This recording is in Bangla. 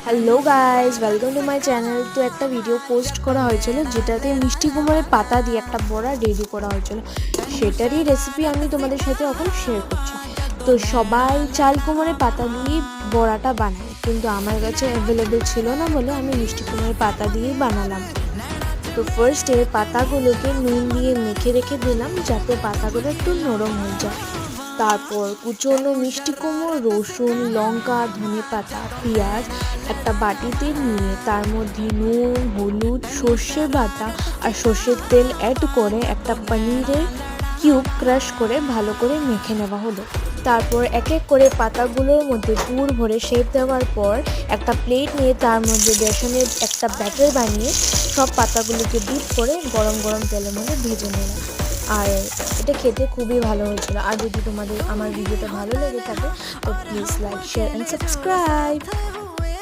Hello guys, welcome to my channel. তো একটা ভিডিও পোস্ট করা হয়েছিল যেটাতে মিষ্টি কুমড়োর পাতা দিয়ে একটা বড়া রেডি করা হয়েছিল, সেটারই রেসিপি আমি তোমাদের সাথে এখন শেয়ার করছি। তো সবাই চাল কুমড়োর পাতা দিয়ে বড়াটা বানায়, কিন্তু আমার কাছে অ্যাভেলেবেল ছিল না বলে আমি মিষ্টি কুমড়োর পাতা দিয়েই বানালাম। তো ফার্স্টে পাতাগুলোকে নুন দিয়ে মেখে রেখে দিলাম যাতে পাতাগুলো একটু নরম হয়ে যায়। তারপর কুচনো মিষ্টি কুমড়ো, রসুন, লঙ্কা, ধনেপাতা, পেঁয়াজ একটা বাটিতে নিয়ে তার মধ্যে নুন, হলুদ, সর্ষে বাটা আর সর্ষের তেল অ্যাড করে একটা পনিরের কিউব ক্রাশ করে ভালো করে মেখে নেওয়া হলো। তারপর এক এক করে পাতাগুলোর মধ্যে পুর ভরে শেপ দেওয়ার পর একটা প্লেট নিয়ে তার মধ্যে বেসনের একটা ব্যাটার বানিয়ে সব পাতাগুলোকে ডিপ করে গরম গরম তেলের মধ্যে ভেজে নিলাম। আর এটা খেতে খুবই ভালো হয়েছিল। আর যদি তোমাদের আমার ভিডিওটা ভালো লেগে থাকে তো please like, share and subscribe.